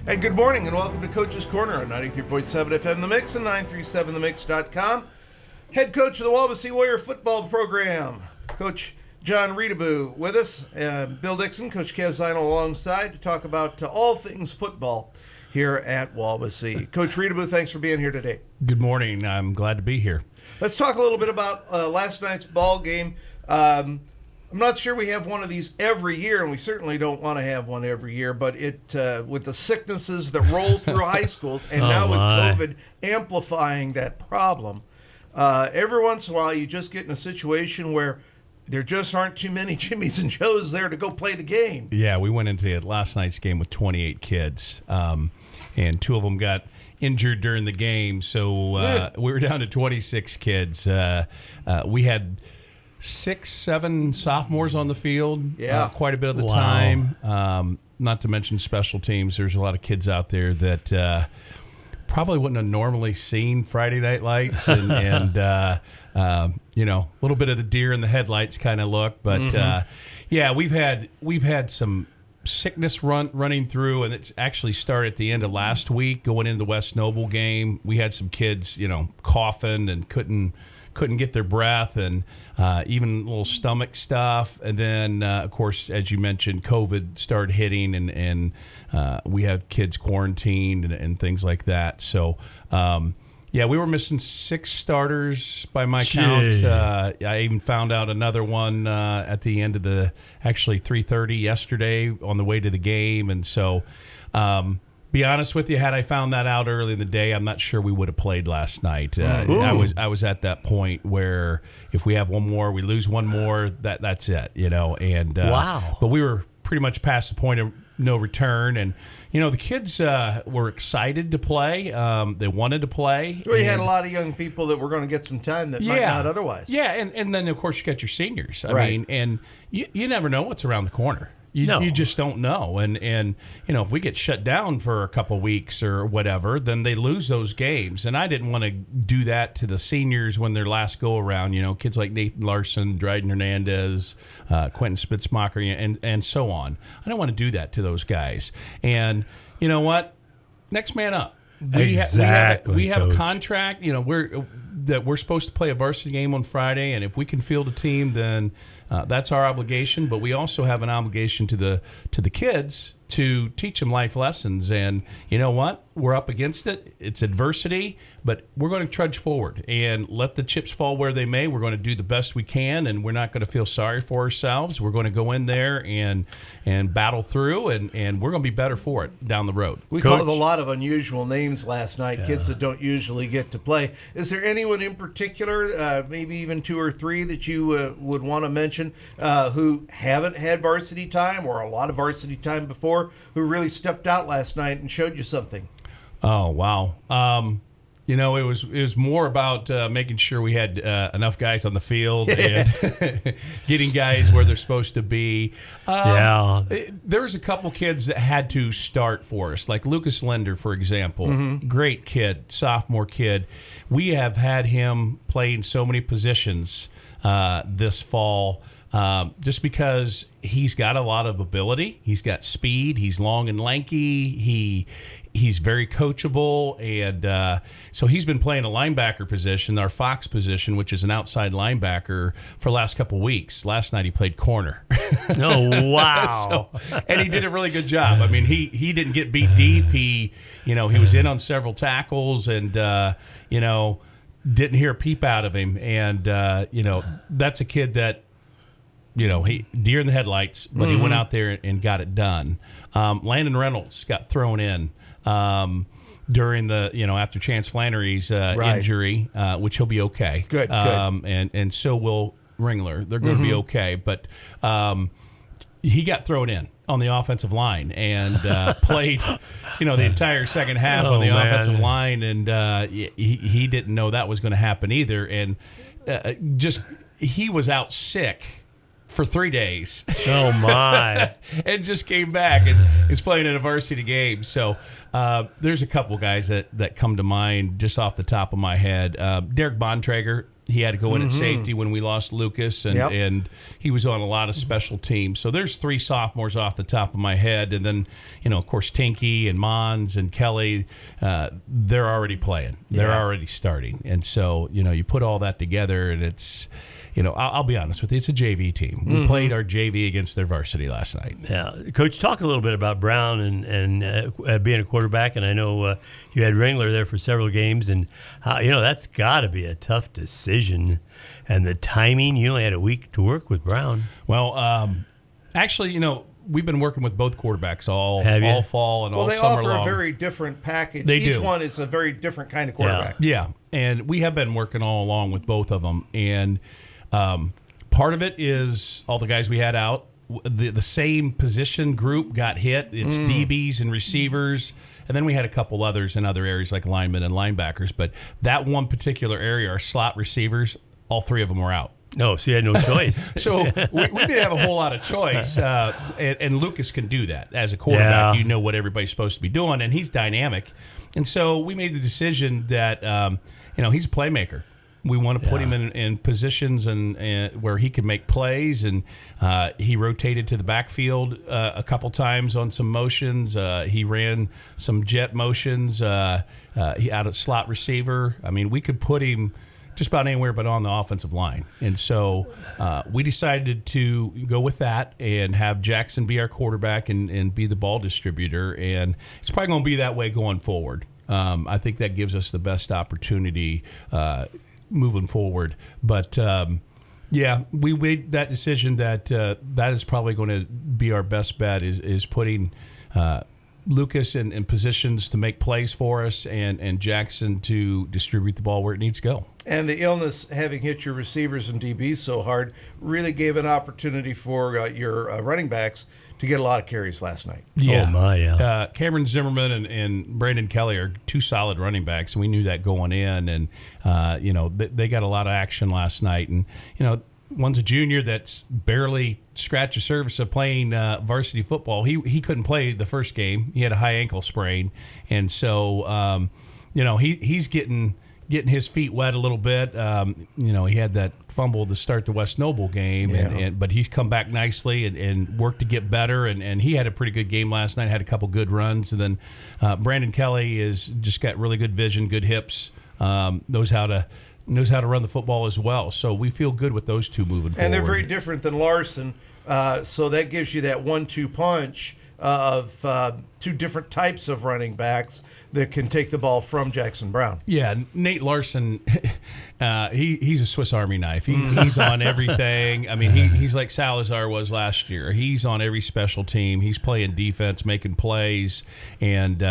And good morning and welcome to Coach's Corner on 93.7 FM The Mix and 937themix.com. Head coach of the Wabasee Warrior football program, Coach Jon Reutebuch with us. Bill Dixon, Coach Szynal alongside to talk about all things football here at Wabasee. Coach Reutebuch, thanks for being here today. Good morning. I'm glad to be here. Let's talk a little bit about last night's ball game. I'm not sure we have one of these every year, and we certainly don't want to have one every year, but it with the sicknesses that roll through high schools, and now with COVID amplifying that problem, every once in a while you just get in a situation where there just aren't too many Jimmys and Joes there to go play the game. Yeah, we went into last night's game with 28 kids, and two of them got injured during the game, so we were down to 26 kids. We had 6-7 sophomores on the field, quite a bit of the time. Not to mention special teams. There's a lot of kids out there that probably wouldn't have normally seen Friday Night Lights and you know, a little bit of the deer in the headlights kind of look. But yeah, we've had some sickness running through, and it's actually started at the end of last week going into the West Noble game. We had some kids, you know, coughing and couldn't get their breath, and even a little stomach stuff. And then, of course, as you mentioned, COVID started hitting, and we have kids quarantined and things like that. So, yeah, we were missing 6 starters by my count. I even found out another one at the end of actually 3:30 yesterday on the way to the game. And so, be honest with you, had I found that out early in the day, I'm not sure we would have played last night. I was at that point where if we have one more, we lose one more, that's it, you know. And but we were pretty much past the point of no return, and you know the kids were excited to play. They wanted to play. Well, you had a lot of young people that were going to get some time that might not otherwise. Yeah, and then of course you got your seniors. I mean, and you never know what's around the corner. You just don't know. And you know, if we get shut down for a couple weeks or whatever, then they lose those games. And I didn't want to do that to the seniors when their last go-around. You know, kids like Nathan Larson, Dryden Hernandez, Quentin Spitzmacher, and so on. I don't want to do that to those guys. And you know what? Next man up. We have a contract, you know, we're supposed to play a varsity game on Friday, and if we can field a team, then that's our obligation. But we also have an obligation to the kids to teach them life lessons. And you know what? We're up against it. It's adversity, but we're going to trudge forward and let the chips fall where they may. We're going to do the best we can, and we're not going to feel sorry for ourselves. We're going to go in there and battle through, and we're going to be better for it down the road. We called a lot of unusual names last night, kids that don't usually get to play. Is there anyone in particular, maybe even 2 or 3, that you would want to mention who haven't had varsity time or a lot of varsity time before, who really stepped out last night and showed you something? Oh, wow. You know, it was more about making sure we had enough guys on the field and getting guys where they're supposed to be. There was a couple kids that had to start for us, like Lucas Linder, for example. Great kid, sophomore kid. We have had him play in so many positions this fall. Just because he's got a lot of ability, he's got speed, he's long and lanky, he's very coachable, and so he's been playing a linebacker position, our Fox position, which is an outside linebacker, for the last couple of weeks. Last night he played corner. Oh, wow. And he did a really good job. I mean, he didn't get beat deep. He was in on several tackles, and didn't hear a peep out of him. And that's a kid that, he deer in the headlights, but he went out there and got it done. Landon Reynolds got thrown in during the, after Chance Flannery's injury, which he'll be okay. Good. And so will Ringler. They're going to be okay. But he got thrown in on the offensive line and played, the entire second half on the offensive line, and he didn't know that was going to happen either. And he was out sick for 3 days. Oh, my. And just came back and is playing in a varsity game. So there's a couple guys that come to mind just off the top of my head. Derek Bontrager, He had to go in at safety when we lost Lucas, and he was on a lot of special teams. So there's 3 sophomores off the top of my head, and then of course Tinky and Mons and Kelly, they're already playing. They're already starting, and so you put all that together, and it's. I'll be honest with you. It's a JV team. We played our JV against their varsity last night. Yeah, Coach, talk a little bit about Brown and being a quarterback. And I know you had Ringler there for several games, and how, that's got to be a tough decision. And the timing, you only had a week to work with Brown. Well, actually, we've been working with both quarterbacks all fall and all summer long. Well, they offer a very different package. Each one is a very different kind of quarterback. Yeah, and we have been working all along with both of them, and. Part of it is all the guys we had out. The same position group got hit. It's DBs and receivers. And then we had a couple others in other areas like linemen and linebackers. But that one particular area, our slot receivers, all 3 of them were out. No, so you had no choice. So we didn't have a whole lot of choice. And Lucas can do that. As a quarterback, you know what everybody's supposed to be doing, and he's dynamic. And so we made the decision that, he's a playmaker. We want to put him in positions and where he can make plays, and he rotated to the backfield a couple times on some motions. He ran some jet motions. He out at slot receiver. I mean, we could put him just about anywhere but on the offensive line. And so we decided to go with that and have Jackson be our quarterback and be the ball distributor. And it's probably going to be that way going forward. I think that gives us the best opportunity moving forward. But we made that decision that that is probably going to be our best bet is putting Lucas in positions to make plays for us and Jackson to distribute the ball where it needs to go. And the illness having hit your receivers and DBs so hard really gave an opportunity for your running backs to get a lot of carries last night. Yeah. Oh, my, Cameron Zimmerman and Brandon Kelly are 2 solid running backs, and we knew that going in. And, they got a lot of action last night. And, one's a junior that's barely scratched the surface of playing varsity football. He couldn't play the first game. He had a high ankle sprain. And so, he's getting his feet wet a little bit. He had that fumble to start the West Noble game, but he's come back nicely and worked to get better. And he had a pretty good game last night, had a couple good runs. And then Brandon Kelly is just got really good vision, good hips, knows how to run the football as well. So we feel good with those 2 moving forward. And they're very different than Larson, so that gives you that 1-2 punch of 2 different types of running backs that can take the ball from Jackson Brown. Yeah, Nate Larson, he's a Swiss Army knife. He's on everything. I mean, he's like Salazar was last year. He's on every special team. He's playing defense, making plays, and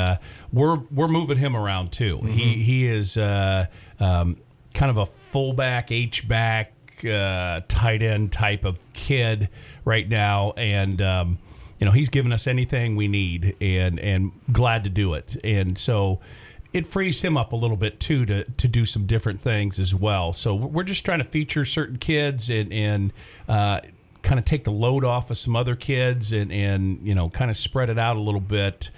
we're moving him around too. He is kind of a fullback, H-back, tight end type of kid right now, and he's given us anything we need, and glad to do it. And so it frees him up a little bit too to do some different things as well. So we're just trying to feature certain kids and kind of take the load off of some other kids and kind of spread it out a little bit.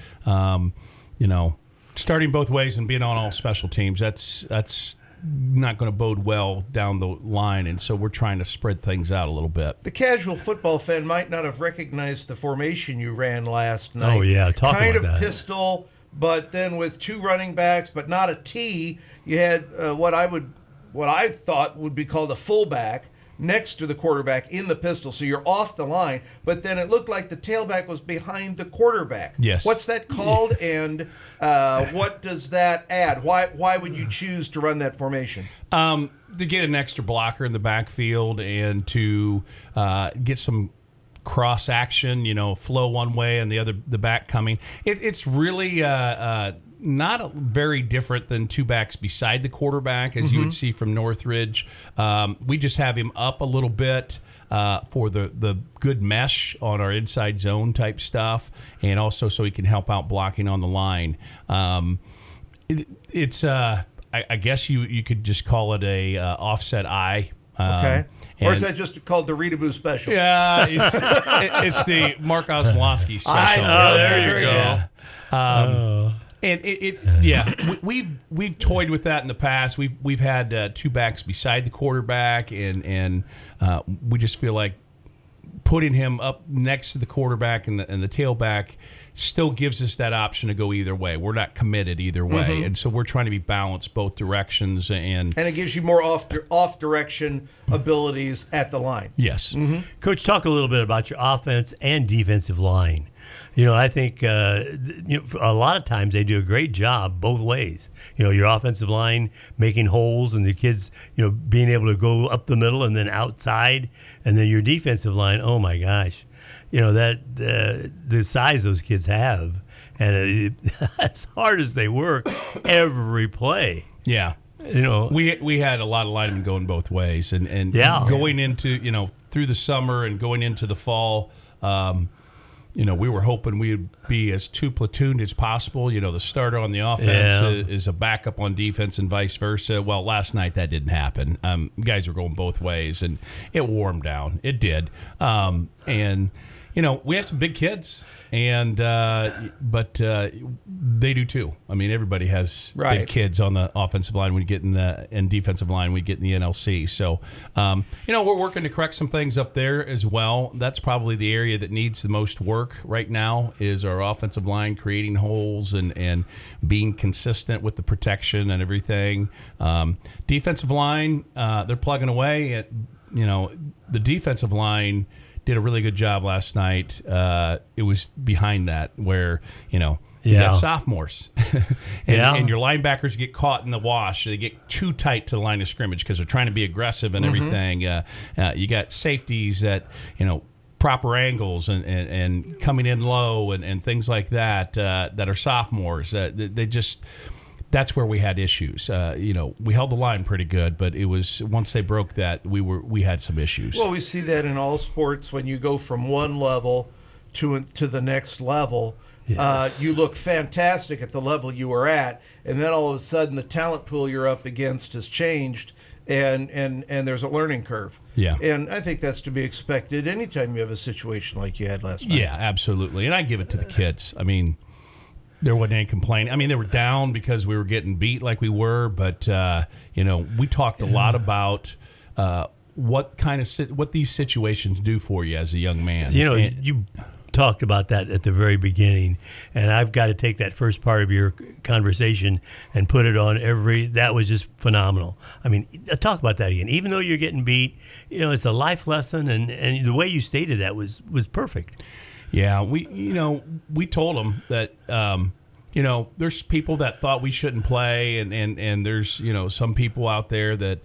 Starting both ways and being on all special teams, that's not going to bode well down the line, and so we're trying to spread things out a little bit. The casual football fan might not have recognized the formation you ran last night. Oh, yeah, talk kind about of that. Pistol, but then with 2 running backs, but not a T. You had what I thought would be called a fullback next to the quarterback in the pistol, so you're off the line, but then it looked like the tailback was behind the quarterback. Yes. What's that called, and what does that add? Why would you choose to run that formation? To get an extra blocker in the backfield and to get some cross action, flow one way and the back coming. It's really not very different than 2 backs beside the quarterback, as you would see from Northridge. We just have him up a little bit for the good mesh on our inside zone type stuff, and also so he can help out blocking on the line. I guess you could just call it a offset eye. Okay. Or is that just called the Reutebuch special? Yeah, it's the Mark Osmowski special. Oh, there you go. And we've toyed with that in the past. We've had two backs beside the quarterback, and we just feel like putting him up next to the quarterback and the tailback still gives us that option to go either way. We're not committed either way, and so we're trying to be balanced both directions, and it gives you more off direction abilities at the line. Yes, Coach, talk a little bit about your offense and defensive line. I think a lot of times they do a great job both ways. Your offensive line making holes and the kids, being able to go up the middle and then outside, and then your defensive line. Oh my gosh, that the size those kids have, and as hard as they work every play. Yeah. We had a lot of linemen going both ways, and going into through the summer and going into the fall. We were hoping we would be as two platooned as possible. The starter on the offense is a backup on defense and vice versa. Well, last night that didn't happen. Guys were going both ways, and it wore them down. It did. We have some big kids, but they do too. I mean, everybody has big kids on the offensive line. We get in defensive line. We get in the NLC. So, we're working to correct some things up there as well. That's probably the area that needs the most work right now is our offensive line, creating holes and being consistent with the protection and everything. Defensive line, they're plugging away. The defensive line did a really good job last night. It was behind that where, you got sophomores. and your linebackers get caught in the wash. They get too tight to the line of scrimmage because they're trying to be aggressive and everything. You got safeties that, proper angles and coming in low and things like that that are sophomores. They just... That's where we had issues. We held the line pretty good, but it was once they broke that, we had some issues. Well, we see that in all sports when you go from one level to the next level. Yes. You look fantastic at the level you were at, and then all of a sudden the talent pool you're up against has changed, and there's a learning curve. Yeah. And I think that's to be expected anytime you have a situation like you had last night. Yeah, absolutely. And I give it to the kids. I mean, there wasn't any complaining. I mean, they were down because we were getting beat like we were, but we talked a lot about what these situations do for you as a young man. You talked about that at the very beginning, and I've got to take that first part of your conversation and put it on that was just phenomenal. I mean, talk about that again. Even though you're getting beat, it's a life lesson, and the way you stated that was perfect. Yeah, we told them that there's people that thought we shouldn't play, and there's some people out there that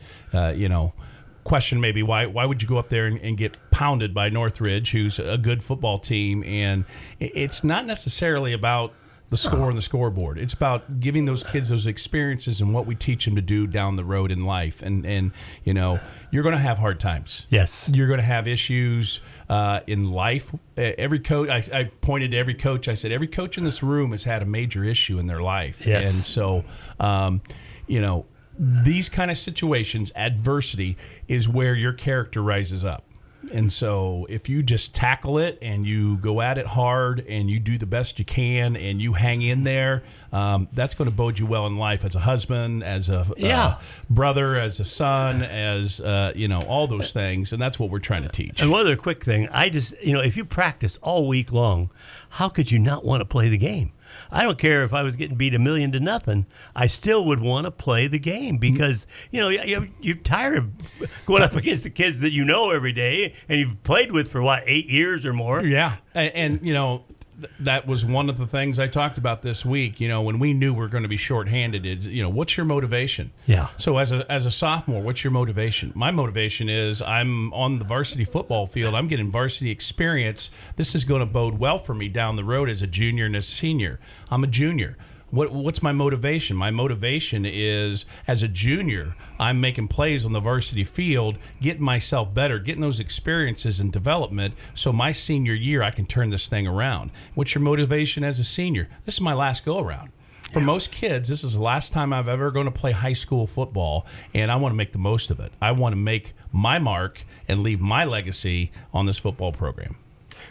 question maybe why would you go up there and get pounded by Northridge, who's a good football team, and it's not necessarily about the score on the scoreboard. It's about giving those kids those experiences and what we teach them to do down the road in life. And you're going to have hard times. Yes. You're going to have issues in life. Every coach, I pointed to every coach. I said, every coach in this room has had a major issue in their life. Yes. And so, these kind of situations, adversity, is where your character rises up. And so if you just tackle it and you go at it hard and you do the best you can and you hang in there, that's going to bode you well in life as a husband, as a brother, as a son, as, all those things. And that's what we're trying to teach. And one other quick thing, if you practice all week long, how could you not want to play the game? I don't care if I was getting beat 1-0-0. I still would want to play the game because, you're tired of going up against the kids that you know every day and you've played with for, 8 years or more? Yeah. And that was one of the things I talked about this week. When we knew we were going to be shorthanded, what's your motivation? Yeah. So as a sophomore, what's your motivation? My motivation is I'm on the varsity football field. I'm getting varsity experience. This is going to bode well for me down the road as a junior and a senior. I'm a junior. What's my motivation? My motivation is, as a junior, I'm making plays on the varsity field, getting myself better, getting those experiences and development, so my senior year I can turn this thing around. What's your motivation as a senior? This is my last go-around. For most kids, this is the last time I've ever going to play high school football, and I want to make the most of it. I want to make my mark and leave my legacy on this football program.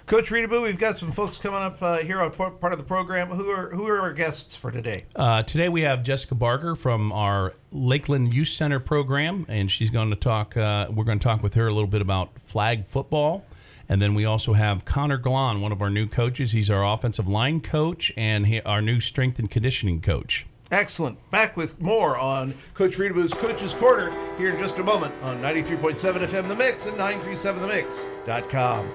Coach Reutebuch, we've got some folks coming up here on part of the program. Who are our guests for today? Today we have Jessica Barger from our Lakeland Youth Center program, and she's going to talk. We're going to talk with her a little bit about flag football. And then we also have Connor Glon, one of our new coaches. He's our offensive line coach and our new strength and conditioning coach. Excellent. Back with more on Coach Reutebuch's Coach's Corner here in just a moment on 93.7 FM The Mix and 937themix.com.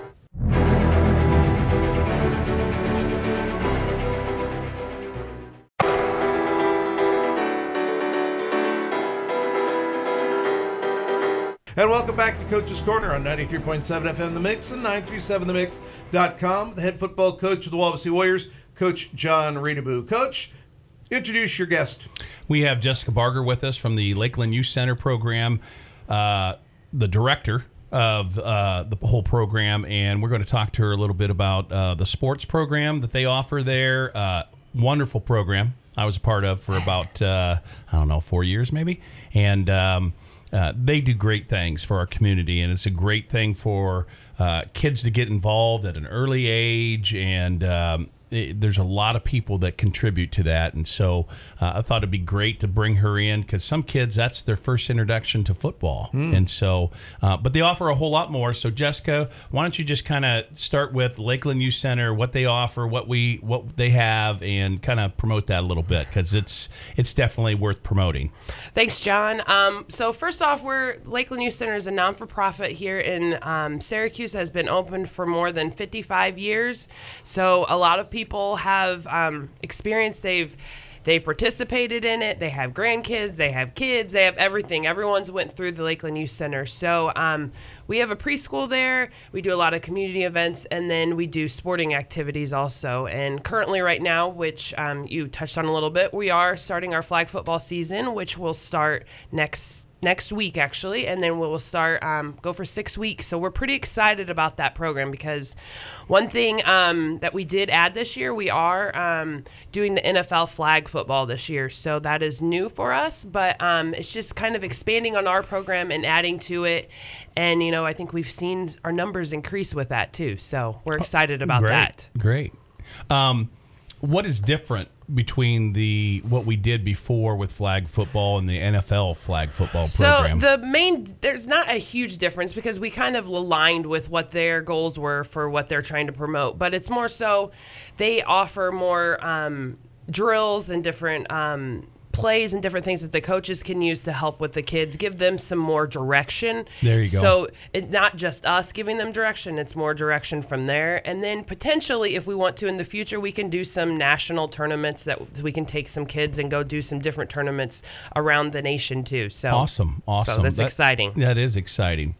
And welcome back to Coach's Corner on 93.7 FM The Mix and 937themix.com. The head football coach of the Wabasee Warriors, Coach Jon Reutebuch. Coach, introduce your guest. We have Jessica Barger with us from the Lakeland Youth Center program, the director of the whole program, and we're going to talk to her a little bit about the sports program that they offer there. Wonderful program I was a part of for about, 4 years maybe, and they do great things for our community, and it's a great thing for kids to get involved at an early age, and there's a lot of people that contribute to that, and so I thought it'd be great to bring her in because some kids, that's their first introduction to football, and so, but they offer a whole lot more. So Jessica, why don't you just kind of start with Lakeland Youth Center, what they offer, what they have, and kind of promote that a little bit because it's definitely worth promoting. Thanks, John. So first off, Lakeland Youth Center is a non-for-profit here in Syracuse, has been open for more than 55 years. So a lot of people have experience. They've participated in it. They have grandkids. They have kids. They have everything. Everyone's went through the Lakeland Youth Center. So we have a preschool there. We do a lot of community events, and then we do sporting activities also. And currently right now, which you touched on a little bit, we are starting our flag football season, which will start next week, actually, and then we'll start, go for 6 weeks. So we're pretty excited about that program because one thing that we did add this year, we are doing the NFL flag football this year. So that is new for us, but it's just kind of expanding on our program and adding to it. And, I think we've seen our numbers increase with that too. So we're excited about that. Great. What is different between what we did before with flag football and the NFL flag football program? So there's not a huge difference because we kind of aligned with what their goals were for what they're trying to promote, but it's more so they offer more drills and different plays and different things that the coaches can use to help with the kids, give them some more direction. There you go. So it's not just us giving them direction, it's more direction from there. And then potentially, if we want to in the future, we can do some national tournaments that we can take some kids and go do some different tournaments around the nation too. So Awesome. So that's exciting. That is exciting.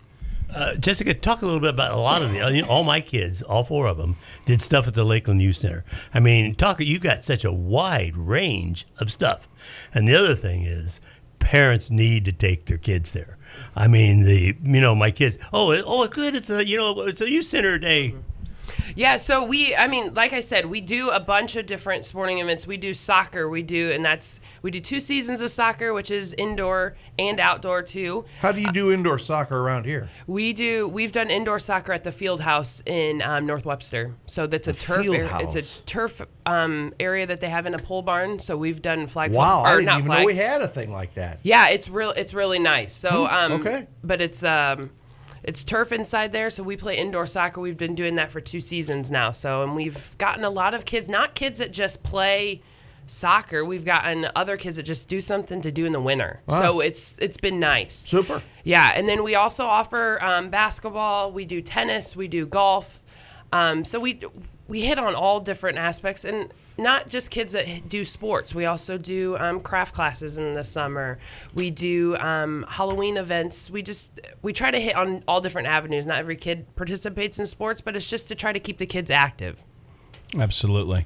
Jessica, talk a little bit about a lot of all my kids, all 4 of them, did stuff at the Lakeland Youth Center. I mean, you got such a wide range of stuff. And the other thing is, parents need to take their kids there. I mean, my kids, good, it's a youth center day. Yeah, so like I said, we do a bunch of different sporting events. We do soccer, we do 2 seasons of soccer, which is indoor and outdoor too. How do you do indoor soccer around here? We've done indoor soccer at the field house in North Webster. So that's a turf area. It's a turf area that they have in a pole barn. So we've done flag football. Wow, I didn't even know we flag. had a thing like that. Yeah, it's really nice. So okay. But it's turf inside there, so we play indoor soccer. We've been doing that for 2 seasons now. And we've gotten a lot of kids, not kids that just play soccer. We've gotten other kids that just do something to do in the winter. Wow. So it's been nice. Super. Yeah, and then we also offer basketball. We do tennis. We do golf. So we hit on all different aspects, and not just kids that do sports. We also do craft classes in the summer. We do Halloween events. We try to hit on all different avenues. Not every kid participates in sports, but it's just to try to keep the kids active. Absolutely.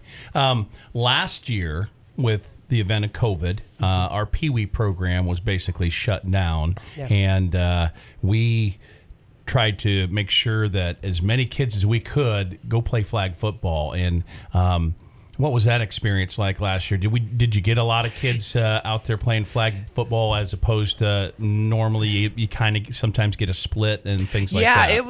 Last year, with the event of COVID, our Pee Wee program was basically shut down, and we tried to make sure that as many kids as we could go play flag football. And What was that experience like last year? Did you get a lot of kids out there playing flag football as opposed to normally you kind of sometimes get a split and things like that? Yeah, it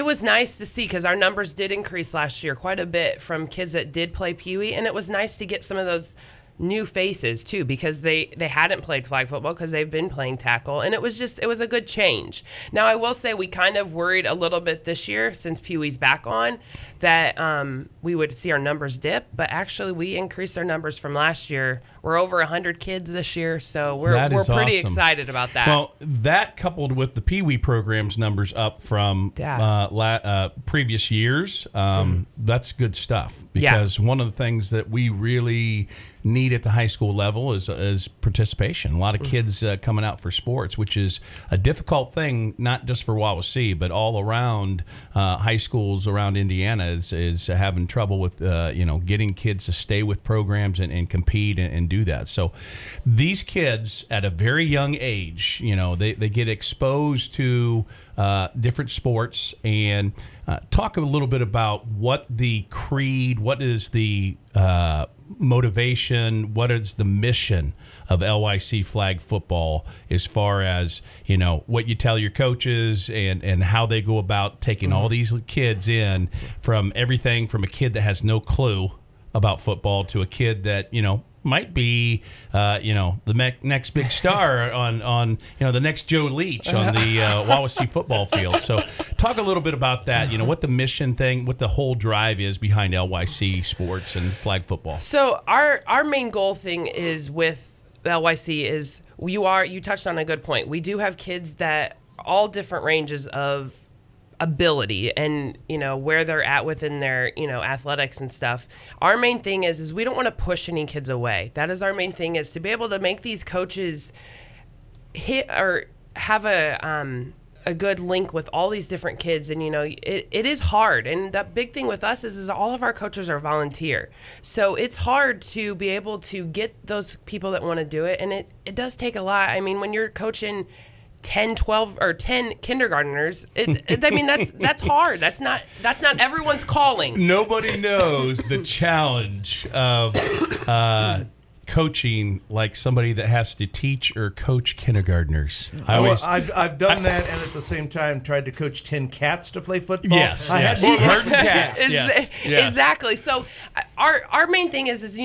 was nice to see because our numbers did increase last year quite a bit from kids that did play Pee Wee, and it was nice to get some of those new faces too because they hadn't played flag football because they've been playing tackle, and it was a good change. Now I will say we kind of worried a little bit this year since Pee Wee's back on that we would see our numbers dip, but actually we increased our numbers from last year. We're over 100 kids this year, so we're pretty awesome. excited about that. Well, that coupled with the Pee Wee program's numbers up from previous years, that's good stuff because one of the things that we really need at the high school level is participation. A lot of kids coming out for sports, which is a difficult thing, not just for Wawasee, but all around high schools around Indiana is having trouble with getting kids to stay with programs and compete and do that. So these kids at a very young age, they get exposed to different sports and talk a little bit about what the creed, what is the motivation, what is the mission of LYC flag football as far as what you tell your coaches and how they go about taking all these kids in from everything from a kid that has no clue about football to a kid that might be the next big star on the next Joe Leach on the Wawasee football field. So talk a little bit about that, what the mission thing, what the whole drive is behind LYC sports and flag football. So our main goal thing is with LYC is you touched on a good point. We do have kids that all different ranges of ability and where they're at within their athletics and stuff. Our main thing is we don't want to push any kids away. That is our main thing, is to be able to make these coaches hit or have a good link with all these different kids. And it is hard, and the big thing with us is all of our coaches are volunteer, so it's hard to be able to get those people that want to do it, and it does take a lot. I mean, when you're coaching 10, 12, or 10 kindergartners, that's hard. That's not everyone's calling. Nobody knows the challenge of coaching like somebody that has to teach or coach kindergartners. I've done that, and at the same time tried to coach 10 cats to play football. Yes, I had herding cats. Yes. Exactly. So our main thing is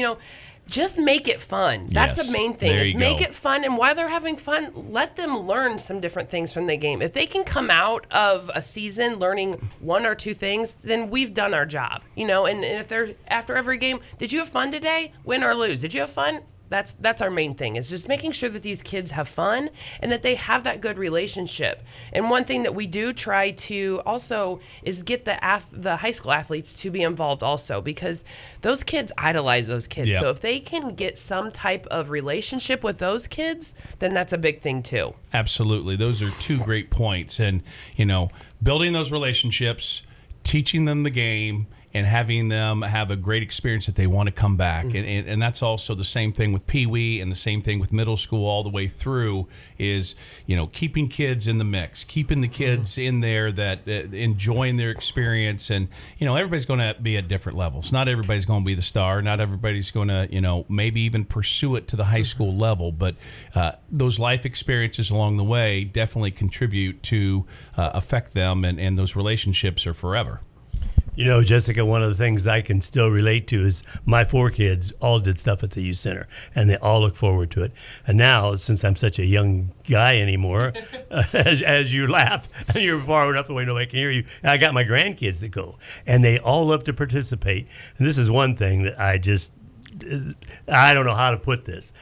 just make it fun. That's the main thing. Is make it fun, and while they're having fun, let them learn some different things from the game. If they can come out of a season learning one or two things, then we've done our job. And if they're after every game, did you have fun today? Win or lose? Did you have fun? That's our main thing, is just making sure that these kids have fun and that they have that good relationship. And one thing that we do try to also is get the high school athletes to be involved also, because those kids idolize those kids. Yep. So if they can get some type of relationship with those kids, then that's a big thing too. Absolutely. Those are two great points. And, building those relationships, teaching them the game, and having them have a great experience that they want to come back. Mm-hmm. And that's also the same thing with Pee Wee and the same thing with middle school all the way through is, keeping kids in the mix, keeping the kids in there that enjoying their experience. And, everybody's going to be at different levels. Not everybody's going to be the star. Not everybody's going to, maybe even pursue it to the high school level. But those life experiences along the way definitely contribute to affect them, and those relationships are forever. Jessica, one of the things I can still relate to is my 4 kids all did stuff at the youth center, and they all look forward to it. And now, since I'm such a young guy anymore, as you laugh, and you're far enough away nobody can hear you, I got my grandkids that go, and they all love to participate. And this is one thing that I don't know how to put this.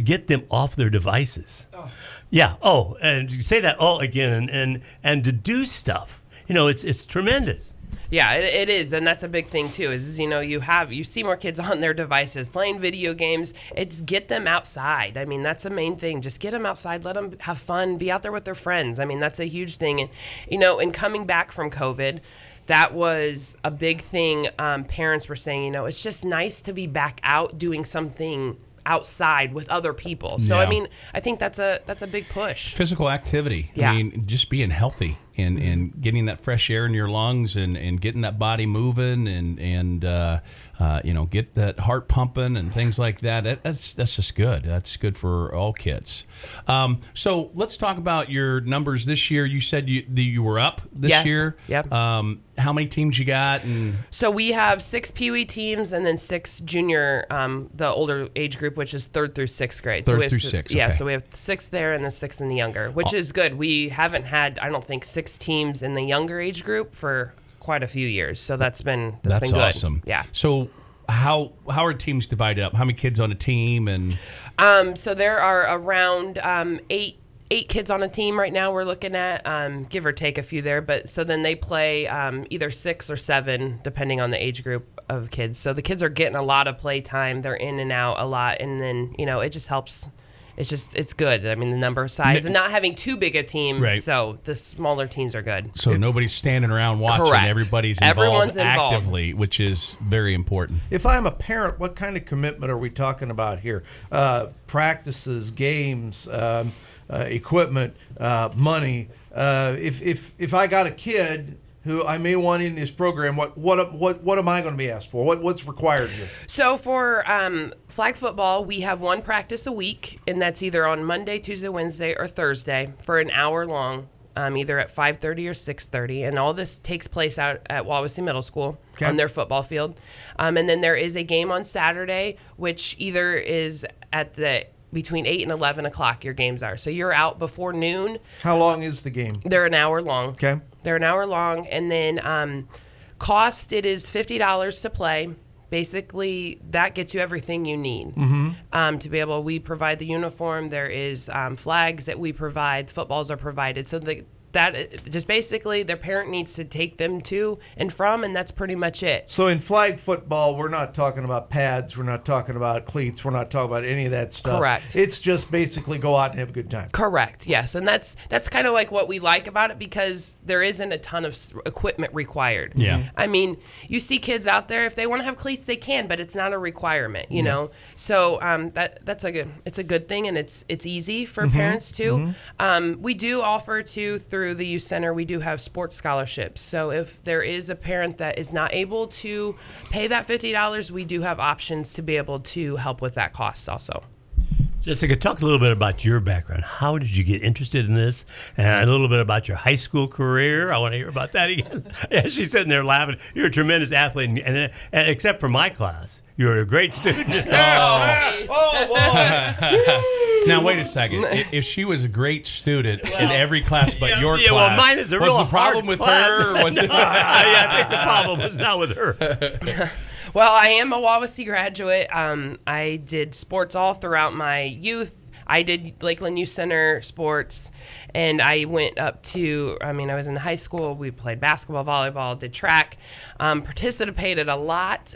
Get them off their devices. Oh. Yeah. Oh, and you say that all again, and to do stuff. It's tremendous. Yeah, it is, and that's a big thing too. Is you see more kids on their devices playing video games. It's get them outside. I mean, that's the main thing. Just get them outside, let them have fun, be out there with their friends. I mean, that's a huge thing. And and coming back from COVID, that was a big thing. Parents were saying, it's just nice to be back out doing something outside with other people. So yeah. I mean, I think that's a big push. Physical activity. Yeah. I mean, just being healthy. and getting that fresh air in your lungs and getting that body moving and get that heart pumping and things like that. That's just good. That's good for all kids. So let's talk about your numbers this year. You said you were up this year. Yep. How many teams you got? And so we have 6 Pee Wee teams and then 6 junior, the older age group, which is 3rd through 6th grade. Third through 6th. Yeah, okay. so we have 6 there and the 6 in the younger, which is good. We haven't had, I don't think, 6 teams in the younger age group for quite a few years. So that's been good. Awesome. Yeah. So how are teams divided up? How many kids on a team? And so there are around 8 kids on a team right now we're looking at, give or take a few there. But so then they play either 6 or 7, depending on the age group of kids. So the kids are getting a lot of play time. They're in and out a lot. And then, it just helps. It's good. I mean, the number size and not having too big a team. Right. So the smaller teams are good. So nobody's standing around watching. Correct. Everyone's involved actively, which is very important. If I'm a parent, what kind of commitment are we talking about here? Practices, games, equipment, money. If I got a kid who I may want in this program, what am I going to be asked for? What's required here? So for flag football, we have 1 practice a week, and that's either on Monday, Tuesday, Wednesday, or Thursday for an hour long, either at 5:30 or 6:30. And all this takes place out at Wawasee Middle School on their football field. And then there is a game on Saturday, which either is at between 8 and 11 o'clock your games are. So you're out before noon. How long is the game? They're an hour long. Okay. They're an hour long. And then cost, it is $50 to play. Basically, that gets you everything you need to be able. We provide the uniform. There is flags that we provide. Footballs are provided. So that just basically their parent needs to take them to and from, and that's pretty much it. So in flag football, we're not talking about pads, we're not talking about cleats, we're not talking about any of that stuff. Correct. It's just basically go out and have a good time. Correct, yes. And that's kind of like what we like about it, because there isn't a ton of equipment required. Yeah. I mean, you see kids out there, if they want to have cleats, they can, but it's not a requirement, you know? So it's a good thing, and it's easy for parents too. We do offer through the youth center, we do have sports scholarships. So if there is a parent that is not able to pay that $50, we do have options to be able to help with that cost also. Jessica, talk a little bit about your background. How did you get interested in this? And a little bit about your high school career. I want to hear about that again. Yeah, she's sitting there laughing. You're a tremendous athlete, and except for my class, you're a great student. Now, wait a second. If she was a great student in every class but your class, well, mine is a real was the problem with her? Or was I think the problem was not with her. Well, I am a Wawasee graduate. I did sports all throughout my youth. I did Lakeland Youth Center sports, and I went up to, I was in high school. We played basketball, volleyball, did track, participated a lot.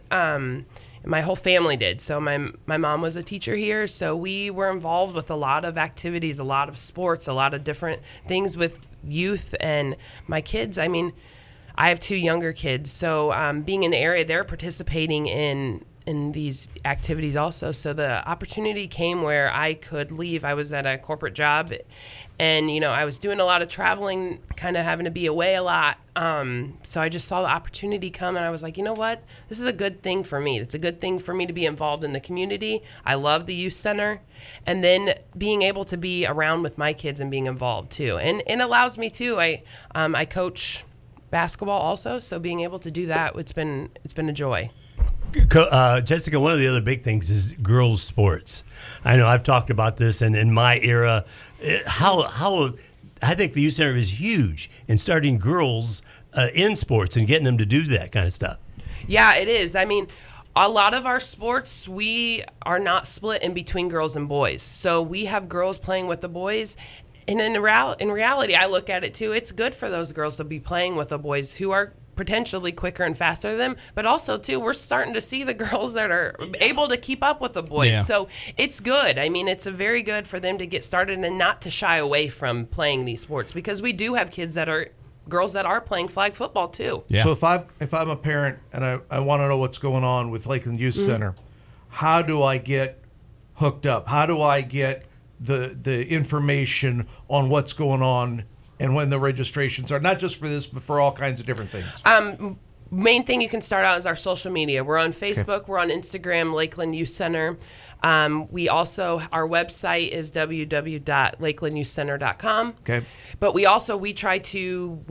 My whole family did. So my mom was a teacher here, so we were involved with a lot of activities, a lot of sports, a lot of different things with youth and my kids. I have 2 younger kids, so being in the area, they're participating in these activities also. So the opportunity came where I could leave. I was at a corporate job, and I was doing a lot of traveling, kind of having to be away a lot. So I just saw the opportunity come, and I was like, you know what? This is a good thing for me. It's a good thing for me to be involved in the community. I love the youth center, and then being able to be around with my kids and being involved too. And it allows me too. I coach basketball also, so being able to do that, it's been a joy. Jessica, one of the other big things is girls' sports. I know I've talked about this, and in my era, how I think the youth center is huge in starting girls in sports and getting them to do that kind of stuff. Yeah, it is. A lot of our sports, we are not split in between girls and boys. So we have girls playing with the boys. And in reality, I look at it too, it's good for those girls to be playing with the boys who are potentially quicker and faster than them, but also too, we're starting to see the girls that are able to keep up with the boys. Yeah. So it's good. It's a very good for them to get started and not to shy away from playing these sports, because we do have girls that are playing flag football too. Yeah. So if I'm a parent and I want to know what's going on with Lakeland Youth Center, how do I get hooked up? How do I get the information on what's going on and when the registrations are, not just for this, but for all kinds of different things. Main thing you can start out is our social media. We're on Facebook, We're on Instagram, Lakeland Youth Center. We also, our website is www.lakelandyouthcenter.com. Okay. But we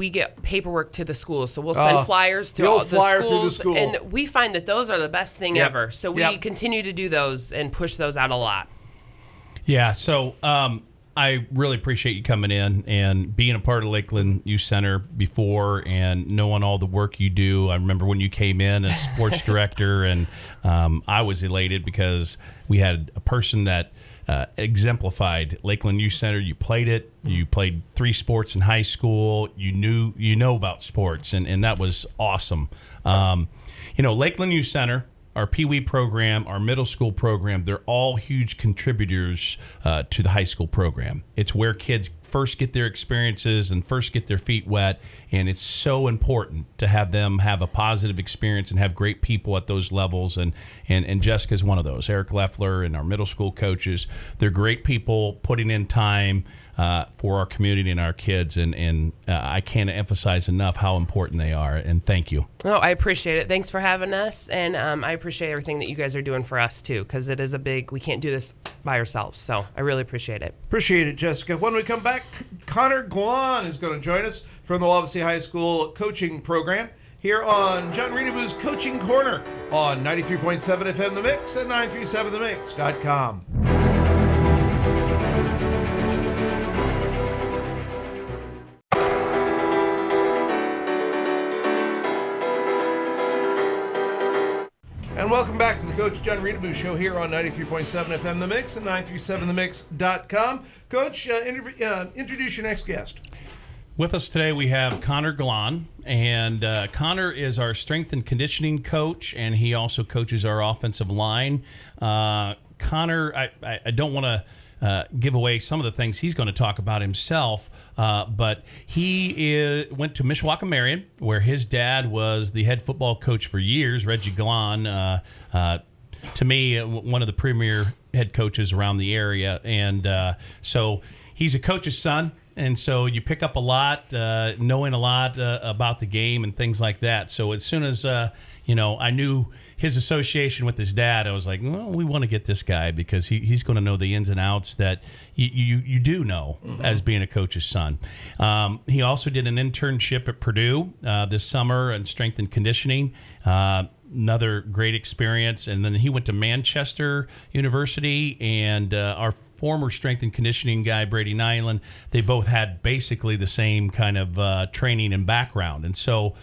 get paperwork to the schools. So we'll send flyers to all the schools. School. And we find that those are the best thing Yep. ever. So we Yep. continue to do those and push those out a lot. Yeah, so I really appreciate you coming in and being a part of Lakeland Youth Center before and knowing all the work you do. I remember when you came in as sports director, and I was elated because we had a person that exemplified Lakeland Youth Center. You played it. You played 3 sports in high school. You know about sports, and that was awesome. Lakeland Youth Center, our Pee Wee program, our middle school program, they're all huge contributors to the high school program. It's where kids first get their experiences and first get their feet wet, and it's so important to have them have a positive experience and have great people at those levels, and Jessica's one of those. Eric Leffler and our middle school coaches, they're great people putting in time for our community and our kids, and I can't emphasize enough how important they are, and thank you. Oh, I appreciate it. Thanks for having us, and I appreciate everything that you guys are doing for us, too, because it is we can't do this by ourselves, so I really appreciate it. Appreciate it, Jessica. When we come back, Connor Glon is going to join us from the Wabasee High School coaching program here on Jon Reutebuch's Coaching Corner on 93.7 FM The Mix and 937themix.com. And welcome back to the Coach Jon Reutebuch Show here on 93.7 FM The Mix and 937themix.com. Coach, introduce your next guest. With us today, we have Connor Glon, and Connor is our strength and conditioning coach, and he also coaches our offensive line. Connor, I don't want to give away some of the things he's going to talk about himself, but he went to Mishawaka Marion, where his dad was the head football coach for years, Reggie Glon, to me, one of the premier head coaches around the area, and so he's a coach's son. And so you pick up a lot, knowing a lot about the game and things like that. So as soon as, I knew his association with his dad, I was like, well, we want to get this guy because he's going to know the ins and outs that you do know as being a coach's son. He also did an internship at Purdue this summer in strength and conditioning. Another great experience. And then he went to Manchester University, and our former strength and conditioning guy, Brady Nyland, they both had basically the same kind of training and background. And so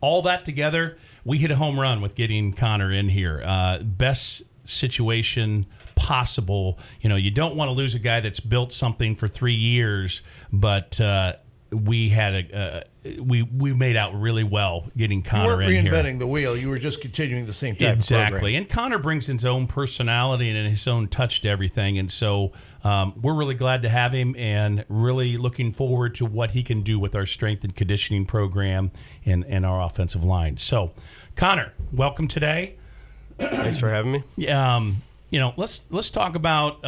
all that together, we hit a home run with getting Connor in here. Best situation possible. You don't want to lose a guy that's built something for 3 years, but we had we made out really well getting Connor in here. You weren't reinventing the wheel. You were just continuing the same type of program. Exactly. And Connor brings his own personality and his own touch to everything. And so we're really glad to have him and really looking forward to what he can do with our strength and conditioning program and our offensive line. So, Connor, welcome today. Thanks for having me. Let's talk about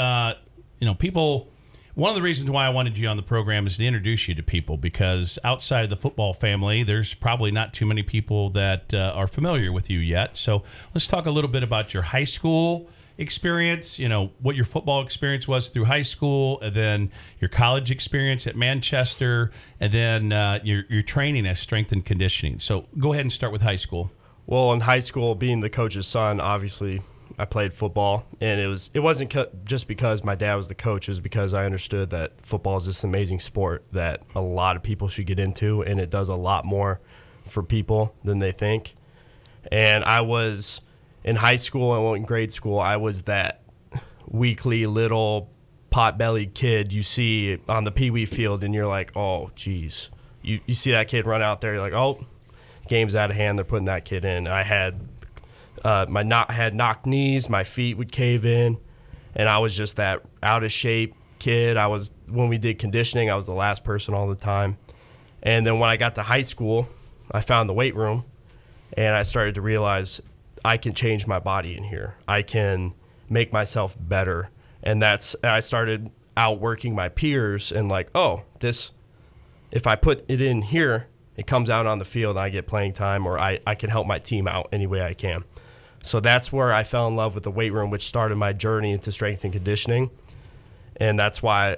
people. One of the reasons why I wanted you on the program is to introduce you to people, because outside of the football family, there's probably not too many people that are familiar with you yet. So let's talk a little bit about your high school experience, what your football experience was through high school, and then your college experience at Manchester, and then your training as strength and conditioning. So go ahead and start with high school. Well, in high school, being the coach's son, obviously, I played football, and it wasn't just because my dad was the coach. It was because I understood that football is this amazing sport that a lot of people should get into, and it does a lot more for people than they think. And I was in high school and in grade school, I was that weakly little pot-bellied kid you see on the Pee Wee field, and you're like, oh, geez. You see that kid run out there, you're like, oh, game's out of hand, they're putting that kid in. I had had knocked knees, my feet would cave in, and I was just that out of shape kid. When we did conditioning, I was the last person all the time. And then when I got to high school, I found the weight room, and I started to realize I can change my body in here. I can make myself better. And I started outworking my peers and like, oh, this if I put it in here, it comes out on the field and I get playing time, or I can help my team out any way I can. So that's where I fell in love with the weight room, which started my journey into strength and conditioning. And that's why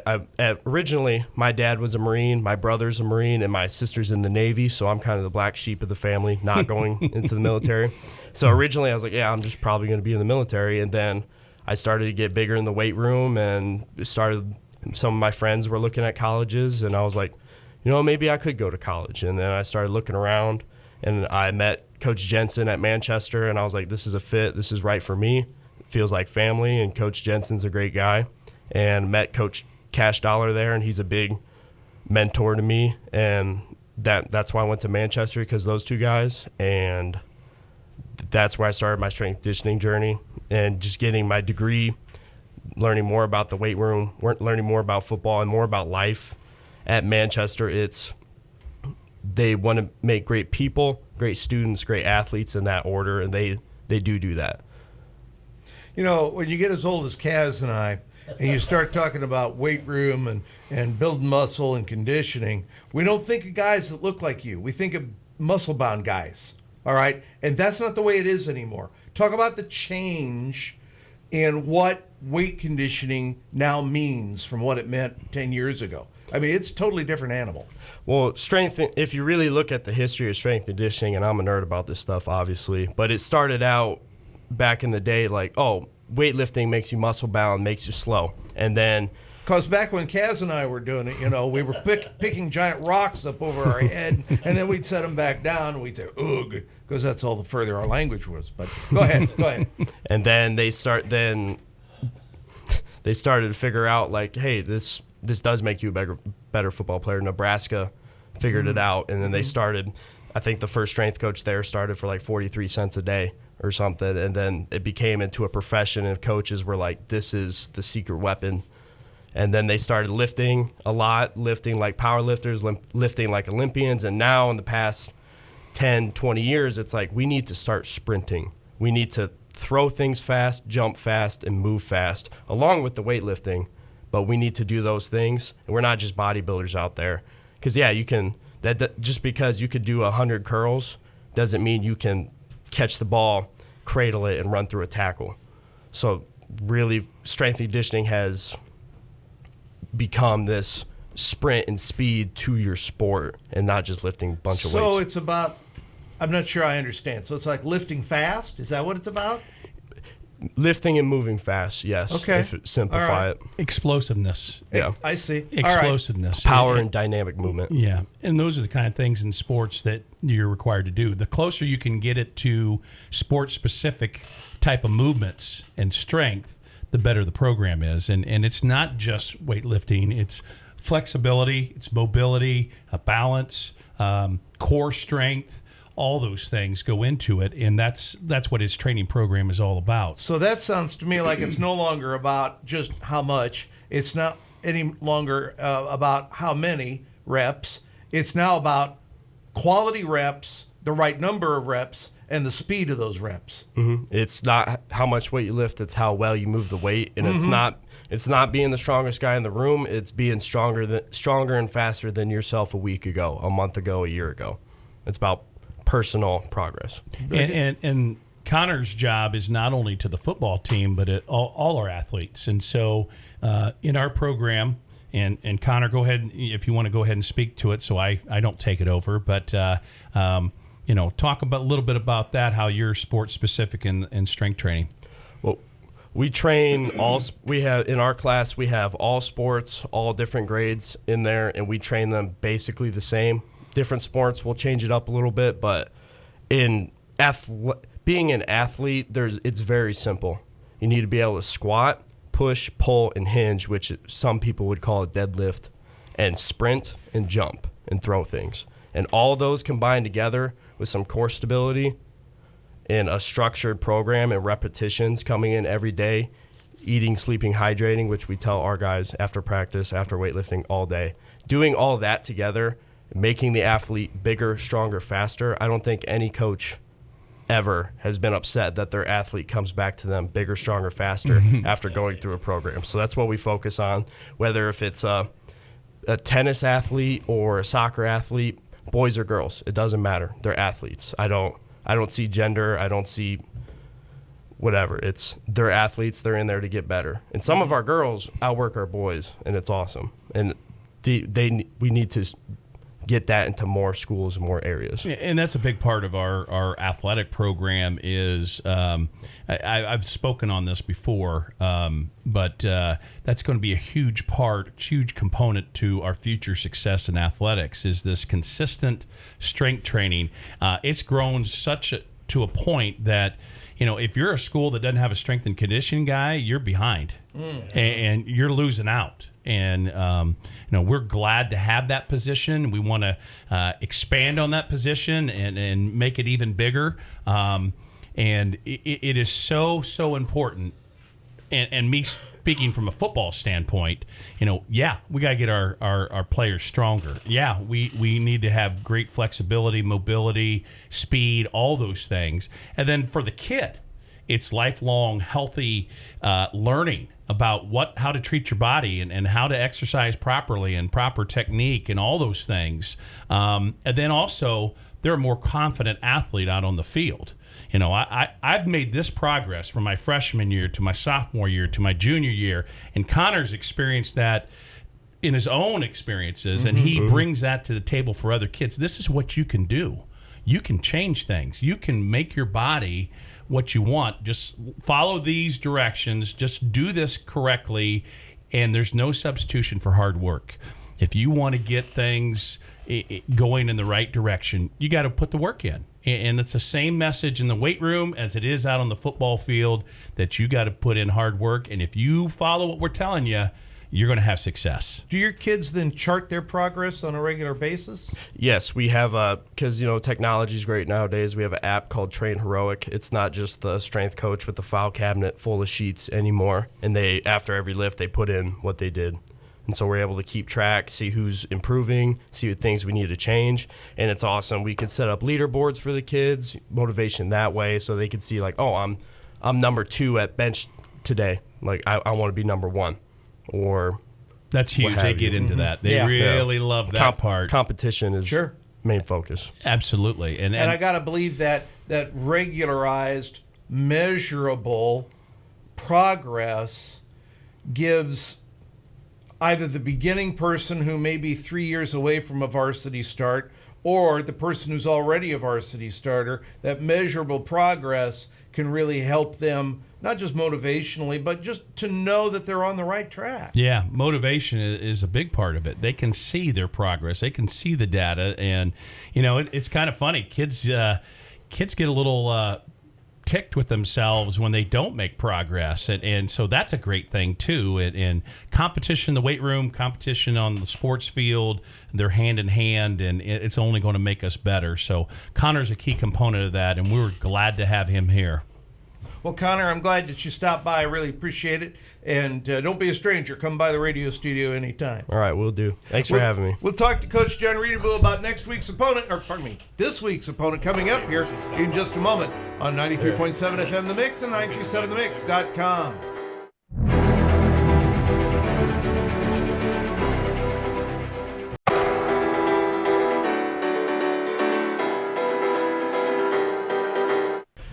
originally my dad was a Marine, my brother's a Marine, and my sister's in the Navy. So I'm kind of the black sheep of the family, not going into the military. So originally I was like, yeah, I'm just probably going to be in the military. And then I started to get bigger in the weight room, and some of my friends were looking at colleges, and I was like, maybe I could go to college. And then I started looking around, and I met Coach Jensen at Manchester, and I was like, this is a fit. This is right for me. It feels like family, and Coach Jensen's a great guy. And met Coach Cash Dollar there, and he's a big mentor to me. And that's why I went to Manchester, because those two guys. And that's where I started my strength conditioning journey, and just getting my degree, learning more about the weight room, learning more about football and more about life. At Manchester, they want to make great people, great students, great athletes in that order, and they do that. When you get as old as Kaz and I, and you start talking about weight room and building muscle and conditioning, we don't think of guys that look like you. We think of muscle-bound guys, all right? And that's not the way it is anymore. Talk about the change in what weight conditioning now means from what it meant 10 years ago. I mean, it's a totally different animal. Well, if you really look at the history of strength conditioning, and I'm a nerd about this stuff, obviously, but it started out back in the day like, weightlifting makes you muscle bound, makes you slow. And then, because back when Kaz and I were doing it, we were picking giant rocks up over our head, and then we'd set them back down, and we'd say, ugh, because that's all the further our language was. But go ahead. And then they started to figure out, like, hey, this does make you a better football player. Nebraska figured it out, and then they started, I think the first strength coach there started for like 43 cents a day or something, and then it became into a profession, and coaches were like, this is the secret weapon. And then they started lifting a lot, lifting like power lifters, lifting like Olympians, and now in the past 10, 20 years, it's like we need to start sprinting. We need to throw things fast, jump fast, and move fast, along with the weightlifting, but we need to do those things, and we're not just bodybuilders out there. Because, yeah, just because you could do 100 curls doesn't mean you can catch the ball, cradle it, and run through a tackle. So really, strength conditioning has become this sprint and speed to your sport, and not just lifting a bunch of weights. So it's about, I'm not sure I understand. So it's like lifting fast? Is that what it's about? Lifting and moving fast, yes. Okay. If it simplify it. Explosiveness. Yeah. I see. Explosiveness. Power and dynamic movement. Yeah. And those are the kind of things in sports that you're required to do. The closer you can get it to sport-specific type of movements and strength, the better the program is. And it's not just weightlifting. It's flexibility, it's mobility, balance, core strength. All those things go into it, and that's what his training program is all about. So that sounds to me like it's no longer about just how much. It's not any longer about how many reps. It's now about quality reps, the right number of reps, and the speed of those reps. Mm-hmm. It's not how much weight you lift, it's how well you move the weight, and it's not being the strongest guy in the room. It's being stronger and faster than yourself a week ago, a month ago, a year ago. It's about personal progress. And Connor's job is not only to the football team, but all our athletes. And so in our program, and Connor, go ahead if you want to go ahead and speak to it, so I don't take it over. But talk about a little bit about that, how you're sports specific in strength training. Well, we train in our class we have all sports, all different grades in there, and we train them basically the same. Different sports, we'll change it up a little bit, but in being an athlete, it's very simple. You need to be able to squat, push, pull, and hinge, which some people would call a deadlift, and sprint and jump and throw things. And all those combined together with some core stability and a structured program and repetitions coming in every day, eating, sleeping, hydrating, which we tell our guys after practice, after weightlifting all day. Doing all that together, making the athlete bigger, stronger, faster. I don't think any coach ever has been upset that their athlete comes back to them bigger, stronger, faster after going through a program. So that's what we focus on, whether if it's a tennis athlete or a soccer athlete, boys or girls, it doesn't matter. They're athletes. I don't see gender. I don't see whatever. They're athletes. They're in there to get better. And some of our girls outwork our boys, and it's awesome. And we need to get that into more schools and more areas. And that's a big part of our athletic program is I've spoken on this before, but that's going to be a huge component to our future success in athletics is this consistent strength training. It's grown to a point that, if you're a school that doesn't have a strength and conditioning guy, you're behind and you're losing out. And, we're glad to have that position. We want to expand on that position and make it even bigger. And it is so, so important. And me speaking from a football standpoint, we got to get our players stronger. Yeah, we need to have great flexibility, mobility, speed, all those things. And then for the kid, it's lifelong healthy learning about how to treat your body and how to exercise properly and proper technique and all those things. And then also, they're a more confident athlete out on the field. I've made this progress from my freshman year to my sophomore year to my junior year, and Connor's experienced that in his own experiences, and he brings that to the table for other kids. This is what you can do. You can change things. You can make your body what you want. Just follow these directions. Just do this correctly, and there's no substitution for hard work. If you want to get things going in the right direction, you got to put the work in. And it's the same message in the weight room as it is out on the football field, that you got to put in hard work. And if you follow what we're telling you, you're going to have success. Do your kids then chart their progress on a regular basis? Yes, we have because technology is great nowadays. We have an app called Train Heroic. It's not just the strength coach with the file cabinet full of sheets anymore. And after every lift, they put in what they did. And so we're able to keep track, see who's improving, see what things we need to change. And it's awesome. We can set up leaderboards for the kids, motivation that way, so they can see I'm number 2 at bench today. I want to be number 1. Or that's huge. They get into that. They really love that part. Competition is main focus. Absolutely. And I got to believe that regularized, measurable progress gives either the beginning person who may be 3 years away from a varsity start or the person who's already a varsity starter, that measurable progress can really help them, not just motivationally, but just to know that they're on the right track. Yeah, motivation is a big part of it. They can see their progress. They can see the data. And, it's kind of funny. Kids get a little ticked with themselves when they don't make progress. And so that's a great thing, too. And competition in the weight room, competition on the sports field, they're hand in hand, and it's only going to make us better. So Connor's a key component of that, and we're glad to have him here. Well, Connor, I'm glad that you stopped by. I really appreciate it. And don't be a stranger. Come by the radio studio anytime. All right, we'll do. Thanks for having me. We'll talk to Coach Jon Reutebuch about this week's opponent coming up here in just a moment on 93.7 FM The Mix and 937themix.com.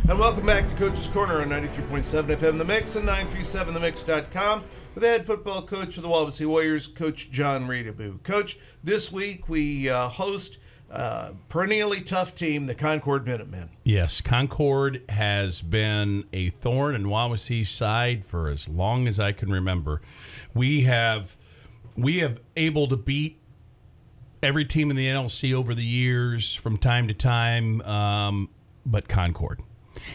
And welcome back to Coach's Corner on 93.7 FM The Mix and 937themix.com with the head football coach of the Wawasee Warriors, Coach Jon Reutebuch. Coach, this week we host a perennially tough team, the Concord Minutemen. Yes, Concord has been a thorn in Wawasee's side for as long as I can remember. We have able to beat every team in the NLC over the years from time to time, but Concord.